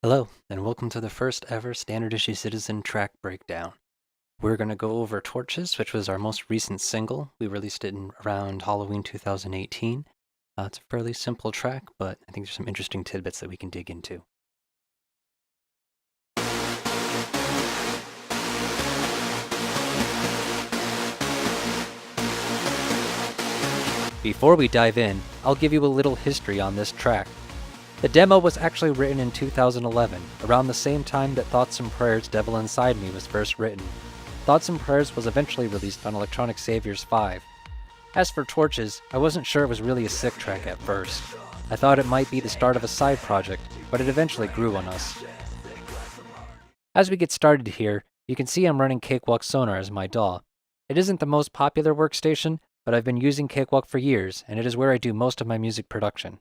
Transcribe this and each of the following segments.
Hello, and welcome to the first ever Standard Issue Citizen track breakdown. We're going to go over Torches, which was our most recent single. We released it in around Halloween 2018. It's a fairly simple track, but I think there's some interesting tidbits that we can dig into. Before we dive in, I'll give you a little history on this track. The demo was actually written in 2011, around the same time that Thoughts and Prayers' Devil Inside Me was first written. Thoughts and Prayers was eventually released on Electronic Saviors 5. As for Torches, I wasn't sure it was really a sick track at first. I thought it might be the start of a side project, but it eventually grew on us. As we get started here, you can see I'm running Cakewalk Sonar as my DAW. It isn't the most popular workstation, but I've been using Cakewalk for years, and it is where I do most of my music production.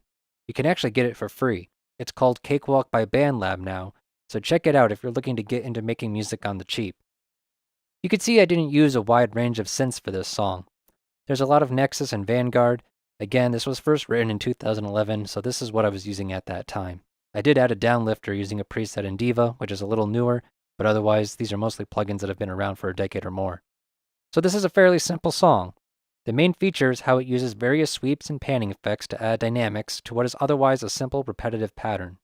You can actually get it for free. It's called Cakewalk by BandLab now, so check it out if you're looking to get into making music on the cheap. You can see I didn't use a wide range of synths for this song. There's a lot of Nexus and Vanguard. Again, this was first written in 2011, so this is what I was using at that time. I did add a downlifter using a preset in Diva, which is a little newer, but otherwise these are mostly plugins that have been around for a decade or more. So this is a fairly simple song. The main feature is how it uses various sweeps and panning effects to add dynamics to what is otherwise a simple repetitive pattern.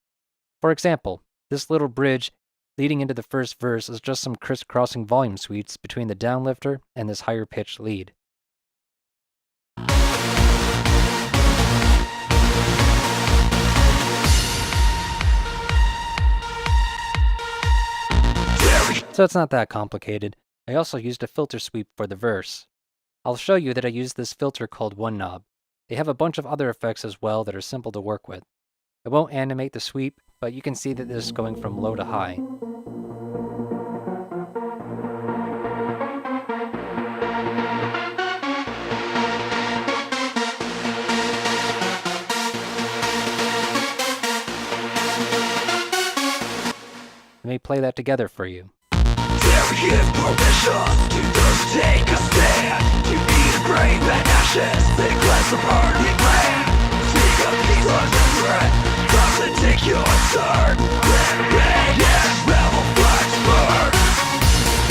For example, this little bridge leading into the first verse is just some crisscrossing volume sweeps between the downlifter and this higher pitched lead. So it's not that complicated. I also used a filter sweep for the verse. I'll show you that I used this filter called One Knob. They have a bunch of other effects as well that are simple to work with. I won't animate the sweep, but you can see that this is going from low to high. Let me play that together for you. Give permission to those who take a stand. You need a grave and ashes, they glass of hardy brand. Speak up these words of threat, come to take your turn. Let red and rebel flags burn.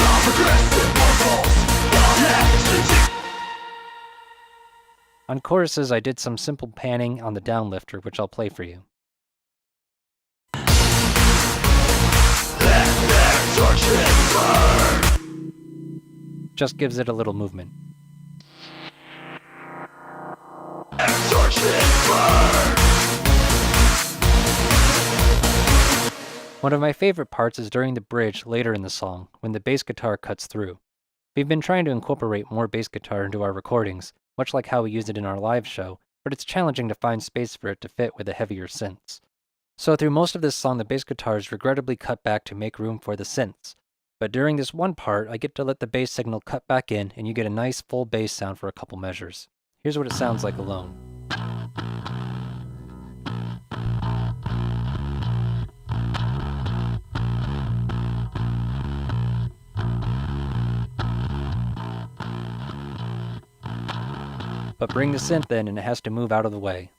All progressive mortals, all next. On choruses, I did some simple panning on the downlifter, which I'll play for you. Just gives it a little movement. One of my favorite parts is during the bridge later in the song, when the bass guitar cuts through. We've been trying to incorporate more bass guitar into our recordings, much like how we use it in our live show, but it's challenging to find space for it to fit with the heavier synths. So through most of this song, the bass guitar is regrettably cut back to make room for the synths. But during this one part, I get to let the bass signal cut back in, and you get a nice full bass sound for a couple measures. Here's what it sounds like alone. But bring the synth in, and it has to move out of the way.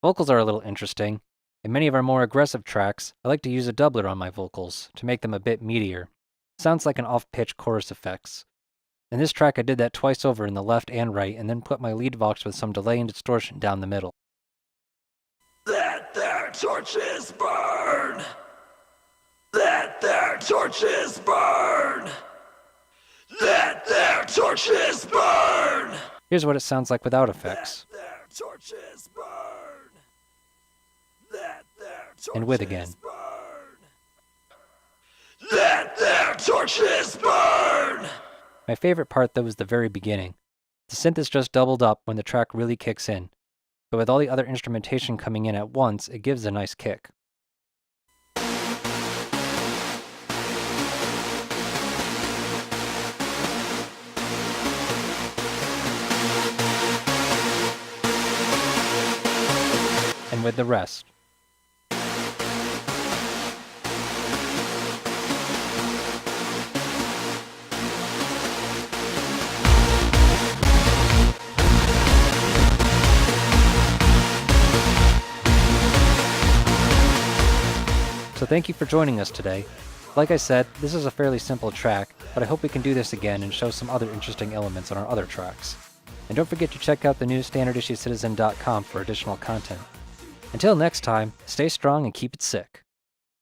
Vocals are a little interesting. In many of our more aggressive tracks, I like to use a doubler on my vocals to make them a bit meatier. Sounds like an off-pitch chorus effects. In this track I did that twice over in the left and right, and then put my lead vox with some delay and distortion down the middle. Let their torches burn. Let their torches burn. Let their torches burn. Here's what it sounds like without effects. Let their torches burn. Let their torches And with again. burn. Let their torches burn. My favorite part though is the very beginning. The synth is just doubled up when the track really kicks in, but with all the other instrumentation coming in at once, it gives a nice kick. with the rest. So thank you for joining us today. Like I said, this is a fairly simple track, but I hope we can do this again and show some other interesting elements on our other tracks. And don't forget to check out the new standardissuecitizen.com for additional content. Until next time, stay strong and keep it sick.